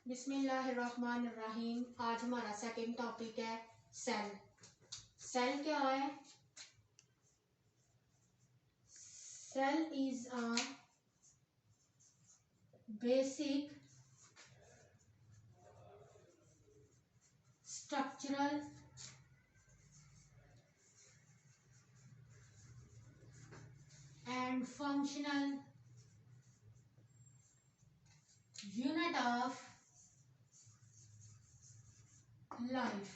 बिस्मिल्लाहिर्रहमानिर्रहीम। आज हमारा सेकंड टॉपिक है सेल। सेल क्या है? Cell is a basic structural and functional unit of life।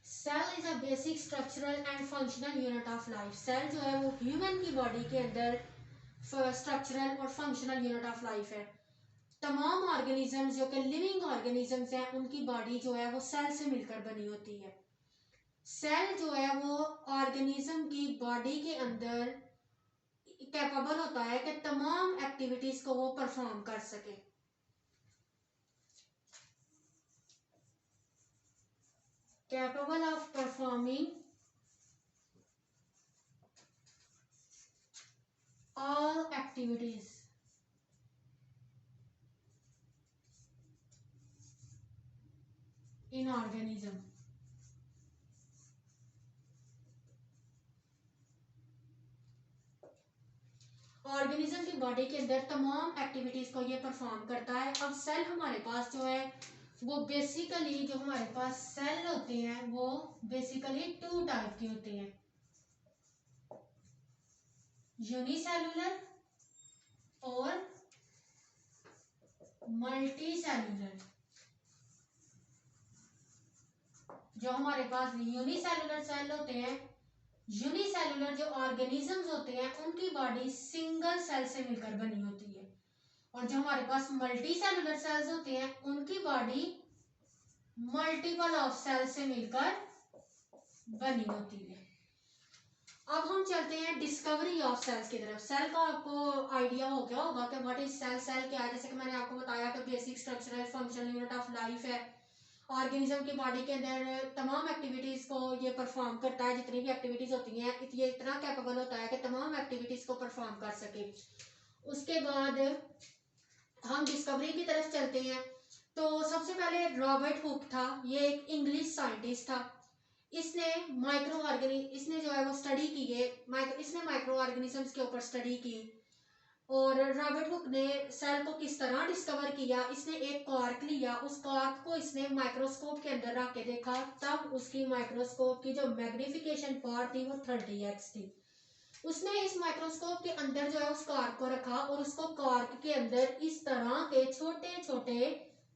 Cell is a basic structural and functional unit of life. Cell जो है वो ह्यूमन की बॉडी के अंदर स्ट्रक्चरल और फंक्शनल यूनिट ऑफ लाइफ है। तमाम ऑर्गेनिजम्स जो कि लिविंग ऑर्गेनिजम्स हैं उनकी बॉडी जो है वो सेल से मिलकर बनी होती है। सेल जो है वो ऑर्गेनिज्म की बॉडी के अंदर कैपेबल होता है कि तमाम एक्टिविटीज को वो परफॉर्म कर सके। Capable of performing all activities in organism. Organism की बॉडी के अंदर तमाम एक्टिविटीज को ये परफॉर्म करता है। अब सेल हमारे पास जो है वो बेसिकली जो हमारे पास सेल होते हैं वो बेसिकली टू टाइप के होते हैं, यूनिसेलुलर और मल्टी सेलुलर। जो हमारे पास यूनिसेलुलर सेल होते हैं, यूनिसेलुलर जो ऑर्गेनिजम्स होते हैं उनकी बॉडी सिंगल सेल से मिलकर बनी होती है, और जो हमारे पास मल्टी सेलुलर सेल्स होते हैं उनकी बॉडी मल्टीपल ऑफ सेल से मिलकर बनी होती है। अब हम चलते हैं डिस्कवरी ऑफ सेल्स की तरफ। सेल का आपको आइडिया हो गया होगा कि व्हाट इज सेल। सेल क्या है? जैसे कि मैंने आपको बताया कि basic structural functional unit of life है। ऑर्गेनिज्म की बॉडी के अंदर तमाम एक्टिविटीज को ये परफॉर्म करता है। जितनी भी एक्टिविटीज होती हैं ये इतना कैपेबल होता है कि तमाम एक्टिविटीज को परफॉर्म कर सके। उसके बाद हम डिस्कवरी की तरफ चलते हैं। तो सबसे पहले रॉबर्ट हुक था, ये एक इंग्लिश साइंटिस्ट था। इसने इसने जो है वो स्टडी की है, इसने माइक्रो ऑर्गेनिजम्स के ऊपर स्टडी की। और रॉबर्ट हुक ने सेल को किस तरह डिस्कवर किया, इसने एक कॉर्क लिया, उस कॉर्क को इसने माइक्रोस्कोप के अंदर रख के देखा, तब उसकी माइक्रोस्कोप की जो मैग्निफिकेशन पावर थी वो 30x थी। उसने इस माइक्रोस्कोप के अंदर जो है उस कॉर्क को रखा और उसको कॉर्क के अंदर इस तरह के छोटे छोटे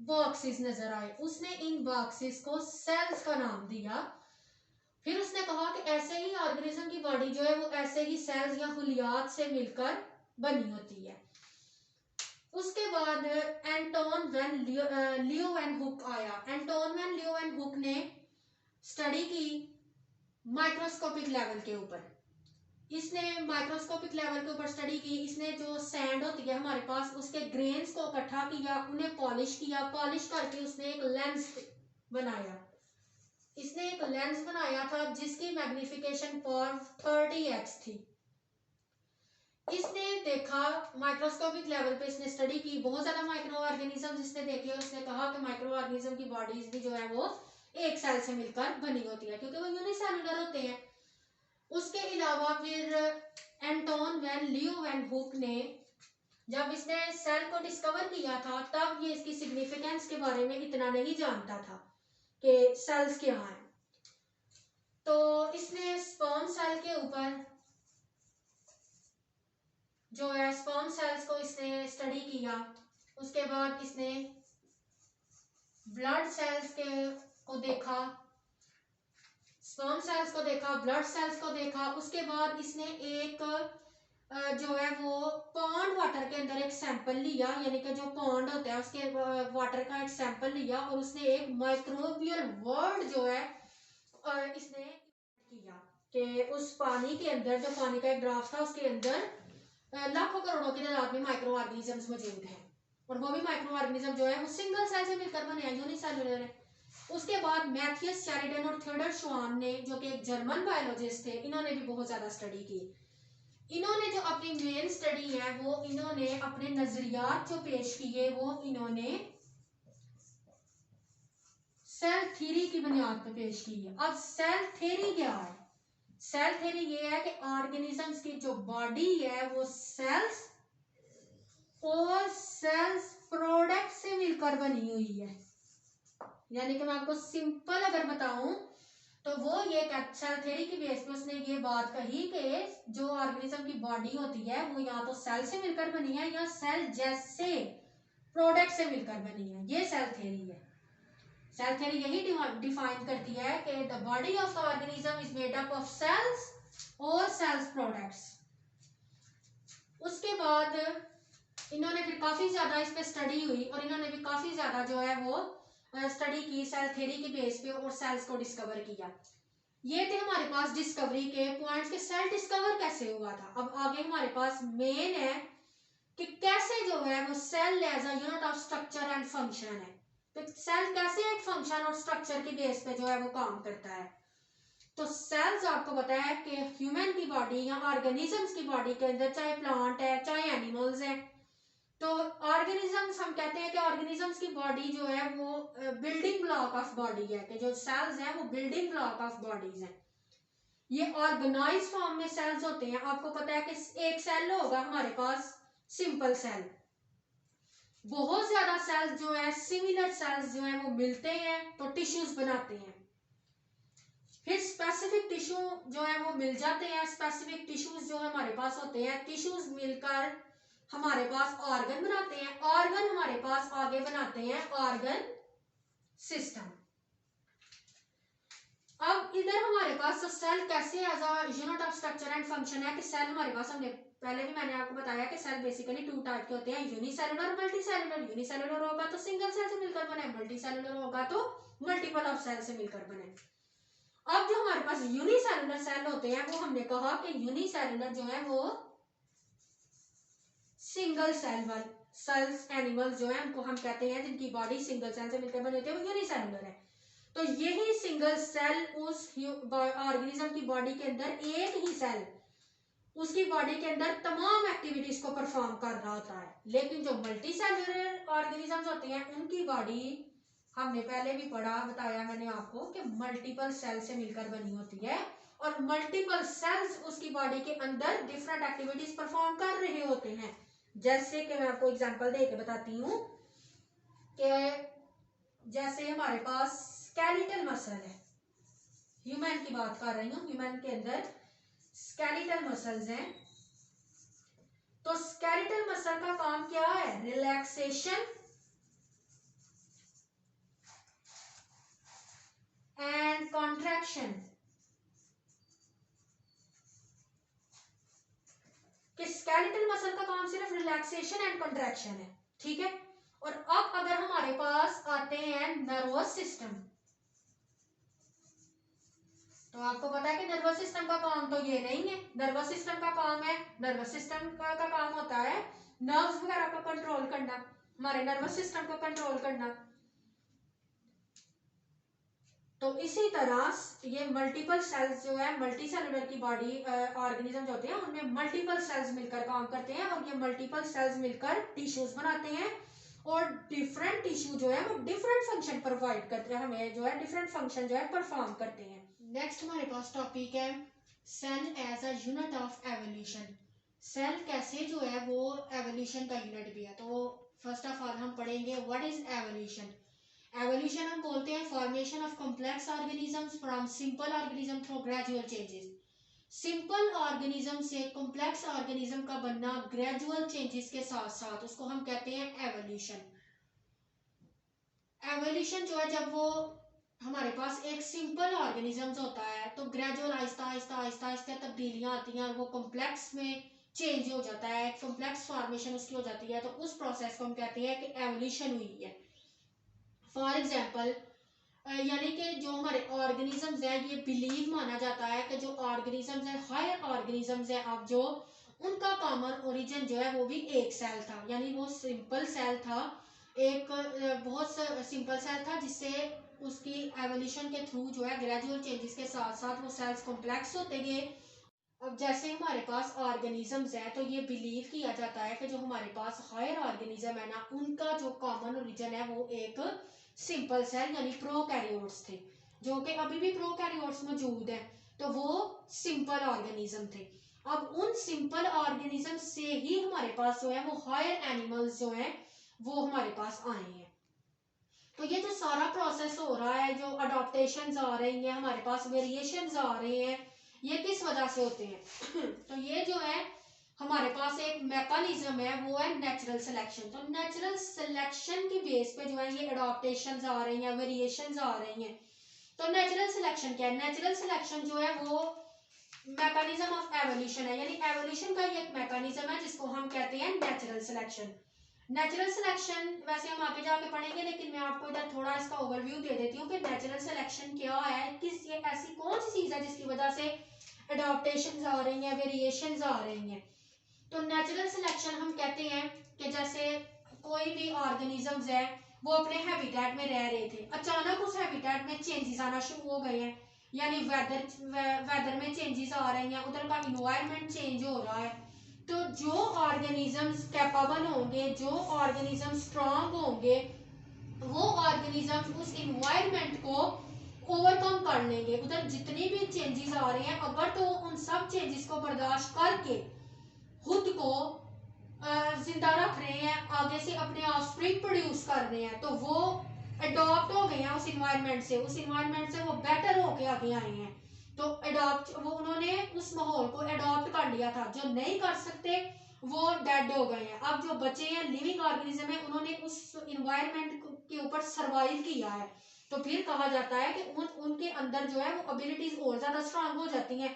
बॉक्सेस नजर आए। उसने इन बॉक्सेस को सेल्स का नाम दिया। फिर उसने कहा कि ऐसे ही ऑर्गेनिज्म की बॉडी जो है वो ऐसे ही सेल्स या खुलियात से मिलकर बनी होती है। उसके बाद एंटोन वैन लियोवेन हुक आया। एंटोन वैन लियोवेन हुक ने स्टडी की माइक्रोस्कोपिक लेवल के ऊपर। इसने माइक्रोस्कोपिक लेवल के ऊपर स्टडी की। इसने जो सैंड होती है हमारे पास उसके ग्रेन्स को इकट्ठा किया, उन्हें पॉलिश किया, पॉलिश करके उसने एक लेंस बनाया। इसने एक लेंस बनाया था जिसकी मैग्निफिकेशन पावर 30x थी। इसने देखा माइक्रोस्कोपिक लेवल पे, इसने स्टडी की बहुत ज्यादा माइक्रो ऑर्गेनिज्म इसने देखे। उसने कहा कि माइक्रो ऑर्गेनिज्म की बॉडीज भी जो है वो एक सेल से मिलकर बनी होती है क्योंकि वो यूनिसेलुलर होते हैं। उसके अलावा फिर एंटोन वैन लियोवेन हुक ने जब इसने सेल को डिस्कवर किया था तब ये इसकी सिग्निफिकेंस के बारे में इतना नहीं जानता था कि सेल्स क्या हैं। तो इसने स्पर्म सेल के ऊपर जो है स्पर्म सेल्स को इसने स्टडी किया। उसके बाद इसने ब्लड सेल्स को देखा, स्पर्म सेल्स को देखा, ब्लड सेल्स को देखा। उसके बाद इसने एक जो है वो पॉन्ड वाटर के अंदर एक सैंपल लिया, यानी कि जो पॉन्ड होता है उसके वाटर का एक सैंपल लिया और उसने एक माइक्रोबियल वर्ल्ड जो है इसने किया कि उस पानी के अंदर, जो पानी का एक ड्राफ्ट था उसके अंदर लाखों करोड़ों की तादाद में माइक्रो ऑर्गेनिजम्स मौजूद हैं, और वो भी माइक्रो ऑर्गेनिज्म जो है वो सिंगल सेल से मिलकर बने हैं, यूनिसेलुलर है। उसके बाद मैथियस शेरिडन और थियोडर श्वान ने, जो कि एक जर्मन बायोलॉजिस्ट थे, इन्होंने भी बहुत ज्यादा स्टडी की। इन्होंने जो अपनी मेन स्टडी है वो इन्होंने अपने नजरियात जो पेश किए वो इन्होंने थ्योरी की बुनियाद पर पेश की है। अब सेल थ्योरी क्या है? सेल थ्योरी ये है कि ऑर्गेनिजम्स की जो बॉडी है वो सेल्स और सेल्स प्रोडक्ट से मिलकर बनी हुई है। यानी कि मैं आपको सिंपल अगर बताऊं तो वो ये सेल थ्योरी की बेस पे उसने ये बात कही कि जो ऑर्गेनिज्म की बॉडी होती है वो या तो सेल से मिलकर बनी है या सेल जैसे प्रोडक्ट से मिलकर बनी है। ये सेल थ्योरी है। सेल थ्योरी यही डिफाइन करती है कि the body of the organism is made up of cells और सेल्स प्रोडक्ट्स। उसके बाद इन्होंने फिर काफी ज्यादा इस पे स्टडी हुई और इन्होंने भी काफी ज्यादा जो है वो स्टडी की सेल थ्योरी के बेस पे और सेल्स को डिस्कवर किया। ये थे हमारे पास डिस्कवरी के पॉइंट्स के सेल डिस्कवर कैसे हुआ था। अब आगे हमारे पास मेन है कि कैसे जो है वो cell as a unit of structure and function है। तो सेल कैसे एक फंक्शन और स्ट्रक्चर के बेस पे जो है वो काम करता है। तो सेल्स आपको पता है कि ह्यूमन की बॉडी या ऑर्गेनिजम्स की बॉडी के अंदर चाहे प्लांट है चाहे एनिमल्स है, तो ऑर्गेनिजम्स हम कहते हैं कि ऑर्गेनिजम्स की बॉडी जो है वो बिल्डिंग ब्लॉक ऑफ बॉडी है, कि जो सेल्स हैं वो बिल्डिंग ब्लॉक ऑफ बॉडीज हैं। ये ऑर्गेनाइज फॉर्म में सेल्स होते हैं। आपको पता है कि एक सेल होगा हमारे पास सिंपल सेल, बहुत ज्यादा सेल्स जो है सिमिलर सेल्स जो है वो मिलते हैं तो टिश्यूज बनाते हैं। फिर स्पेसिफिक टिश्यू जो है वो मिल जाते हैं। स्पेसिफिक टिश्यूज जो हमारे पास होते हैं, टिश्यूज मिलकर हमारे पास ऑर्गन बनाते हैं। ऑर्गन हमारे पास आगे बनाते हैं ऑर्गन सिस्टम। अब इधर हमारे पास सेल कैसे as a unit of structure and function है कि सेल हमारे पास, हमने पहले भी मैंने आपको बताया कि सेल बेसिकली 2 टाइप के होते हैं, यूनिसेलुलर और मल्टीसेलुलर। यूनिसेलुलर होगा तो सिंगल सेल से मिलकर बने, मल्टीसेलुलर होगा तो मल्टीपल ऑफ सेल से मिलकर बने। अब जो हमारे पास यूनिसेलुलर सेल होते हैं वो हमने कहा कि यूनिसेलुलर जो है वो सिंगल सेल वाले सेल्स, एनिमल्स जो है उनको हम कहते हैं जिनकी बॉडी सिंगल सेल से मिलकर बने होते हैं वो यूनिसेलुलर है। तो यही सिंगल सेल उस ऑर्गेनिज्म की बॉडी के अंदर एक ही सेल उसकी बॉडी के अंदर तमाम एक्टिविटीज को परफॉर्म कर रहा होता है। लेकिन जो मल्टी सेलुलर ऑर्गेनिजम्स होते हैं उनकी बॉडी हमने पहले भी पढ़ा, बताया मैंने आपको कि मल्टीपल सेल से मिलकर बनी होती है और मल्टीपल सेल्स उसकी बॉडी के अंदर डिफरेंट एक्टिविटीज परफॉर्म कर रहे होते हैं। जैसे कि मैं आपको एग्जांपल दे के बताती हूँ कि जैसे हमारे पास स्केलेटल मसल है, ह्यूमन की बात कर रही हूँ, ह्यूमन के अंदर स्केलेटल मसल्स हैं। तो स्केलेटल मसल का काम क्या है? Relaxation and contraction. कि स्केलेटल मसल का काम सिर्फ रिलैक्सेशन एंड कॉन्ट्रैक्शन है, ठीक है। और अब अगर हमारे पास आते हैं नर्वस सिस्टम, तो आपको पता है कि नर्वस सिस्टम का काम तो ये नहीं है। नर्वस सिस्टम का काम है, नर्वस सिस्टम का काम होता है नर्व्स वगैरह को कंट्रोल करना, हमारे नर्वस सिस्टम को कंट्रोल करना। तो इसी तरह ये मल्टीपल सेल्स जो है, मल्टी सेलुलर की बॉडी ऑर्गेनिज्म होते हैं उनमें मल्टीपल सेल्स मिलकर काम करते हैं और ये मल्टीपल सेल्स मिलकर टिश्यूज बनाते हैं और डिफरेंट टिश्यू जो है वो डिफरेंट फंक्शन प्रोवाइड करते हैं, हमें जो है डिफरेंट फंक्शन जो है परफॉर्म करते हैं। नेक्स्ट हमारे पास टॉपिक है cell as a unit of evolution. Cell कैसे जो है वो एवोल्यूशन का यूनिट भी है। तो फर्स्ट ऑफ ऑल हम पढ़ेंगे व्हाट इज एवोल्यूशन। एवोल्यूशन हम बोलते हैं formation of complex organisms from simple organism through gradual changes. Simple organism से कॉम्प्लेक्स ऑर्गेनिज्म का बनना ग्रेजुअल चेंजेस के साथ साथ, उसको हम कहते हैं एवोल्यूशन। एवोल्यूशन जो है जब वो हमारे पास एक सिंपल ऑर्गेनिजम्स होता है तो ग्रेजुअल आहिस्ता आहिस्ता आहिस्ता आहिस्ता तब्दीलियां आती हैं और वो कॉम्प्लेक्स में चेंज हो जाता है, कॉम्प्लेक्स फॉर्मेशन उसकी हो जाती है। तो उस प्रोसेस को हम कहते हैं कि एवोल्यूशन हुई है। फॉर एग्जाम्पल यानी कि जो हमारे ऑर्गेनिजम्स हैं ये बिलीव माना जाता है कि जो ऑर्गेनिजम्स हैं हायर ऑर्गेनिजम्स हैं, अब जो उनका कॉमन ओरिजिन जो है वो भी एक सेल था, यानी वो सिंपल सेल था, एक बहुत सिंपल सेल था जिससे उसकी एवोल्यूशन के थ्रू जो है ग्रेजुअल चेंजेस के साथ साथ वो सेल्स कॉम्प्लेक्स होते गए अब जैसे हमारे पास ऑर्गेनिजम्स है, तो ये बिलीव किया जाता है कि जो हमारे पास हायर ऑर्गेनिज्म है ना, उनका जो कॉमन ओरिजिन है वो एक सिंपल सेल यानी प्रोकैरियोट्स थे, जो कि अभी भी प्रोकैरियोट्स मौजूद है, तो वो सिंपल ऑर्गेनिज्म थे। अब उन सिंपल ऑर्गेनिज्म से ही हमारे पास जो है वो हायर एनिमल्स जो हैं वो हमारे पास आए हैं। तो ये जो सारा प्रोसेस हो रहा है, जो अडॉप्टेशंस आ रही हैं हमारे पास, वेरिएशंस आ रहे हैं, ये किस वजह से होते हैं? तो ये जो है हमारे पास एक मैकेनिज्म है, वो है नेचुरल सिलेक्शन। तो नेचुरल सिलेक्शन की बेस पे जो है ये अडॉप्टेशंस आ रही हैं, वेरिएशंस आ रही हैं। तो नेचुरल सिलेक्शन क्या है? नेचुरल सिलेक्शन जो है वो मैकेनिज्म ऑफ एवोल्यूशन है, यानी एवोल्यूशन का ही एक मैकेनिज्म है जिसको हम कहते हैं नेचुरल सिलेक्शन। नेचुरल सिलेक्शन वैसे हम आगे जाके पढ़ेंगे, लेकिन मैं आपको इधर थोड़ा इसका ओवरव्यू दे देती हूँ कि नेचुरल सिलेक्शन क्या है, किस ये ऐसी कौन सी चीज़ है जिसकी वजह से अडॉप्टेशंस आ रही हैं, वेरिएशंस आ रही हैं। तो नेचुरल सिलेक्शन हम कहते हैं कि जैसे कोई भी ऑर्गेनिजम्स है वो अपने हैबिटेट में रह रहे थे, अचानक उस हैबिटेट में चेंजेस आना शुरू हो गए हैं, यानी वेदर में चेंजेस आ रही हैं, उधर का इन्वायरमेंट चेंज हो रहा है। तो जो ऑर्गेनिजम्स कैपेबल होंगे, जो ऑर्गेनिज्म स्ट्रांग होंगे, वो ऑर्गेनिजम्स उस इन्वायरमेंट को ओवरकम कर लेंगे। उधर जितनी भी चेंजेस आ रहे हैं, अगर तो उन सब चेंजेस को बर्दाश्त करके खुद को जिंदा रख रहे हैं, आगे से अपने ऑफस्प्रिंग प्रोड्यूस कर रहे हैं, तो वो अडॉप्ट हो गए हैं उस इन्वायरमेंट से, उस इन्वायरमेंट से वो बेटर होके आगे आए हैं। तो अडॉप्ट वो उन्होंने उस माहौल को अडॉप्ट कर लिया था। जो नहीं कर सकते वो डेड हो गए हैं। अब जो बचे हैं लिविंग ऑर्गेनिज्म है, उन्होंने उस इन्वायरमेंट के ऊपर सर्वाइव किया है। तो फिर कहा जाता है कि उनके अंदर जो है वो एबिलिटीज और ज्यादा स्ट्रांग हो जाती हैं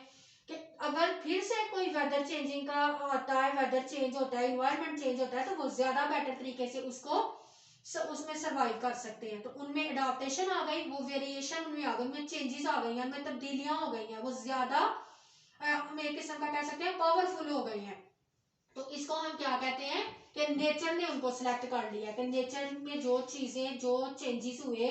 कि अगर फिर से कोई वेदर चेंजिंग का आता है, वेदर चेंज होता है, इन्वायरमेंट चेंज होता है, तो वो ज्यादा बेटर तरीके से उसको उसमें सर्वाइव कर सकते हैं। तो उनमें अडॉप्टेशन आ गई, वो वेरिएशन उनमें आ गई, उनमें चेंजेस आ गई हैं, उनमें तब्दीलियां हो गई हैं, वो ज्यादा हम एक किस्म का कह सकते हैं पावरफुल हो गई हैं। तो इसको हम क्या कहते हैं कि नेचर ने उनको सिलेक्ट कर लिया, कि नेचर में जो चीजें, जो चेंजेस हुए,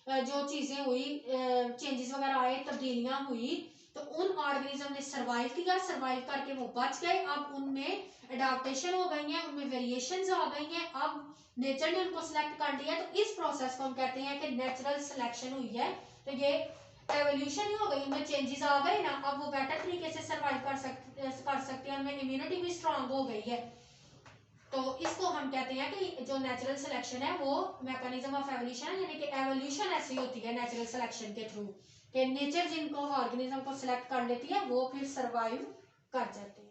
जो चीजें हुई, चेंजेस वगैरह आए, तब्दीलियां हुई, तो उन ऑर्गेनिज्म ने सर्वाइव किया, सर्वाइव करके वो बच गए। अब उनमें अडॉप्टेशन हो गई है, उनमें वेरिएशंस आ गई हैं, अब नेचर ने उनको सिलेक्ट कर लिया। तो इस प्रोसेस को हम कहते हैं कि नेचुरल सिलेक्शन हुई है। तो ये एवोल्यूशन ही हो गई, उनमें चेंजेस आ गए ना, अब वो बेटर तरीके से सर्वाइव कर सकते हैं, उनमें इम्यूनिटी भी स्ट्रांग हो गई है। तो इसको हम कहते हैं कि जो नेचुरल सिलेक्शन है वो मैकेनिज्म ऑफ एवोल्यूशन, यानी कि एवोल्यूशन ऐसी होती है नेचुरल सिलेक्शन के थ्रू कि नेचर जिनको ऑर्गेनिज्म को सिलेक्ट कर लेती है वो फिर सर्वाइव कर जाते हैं।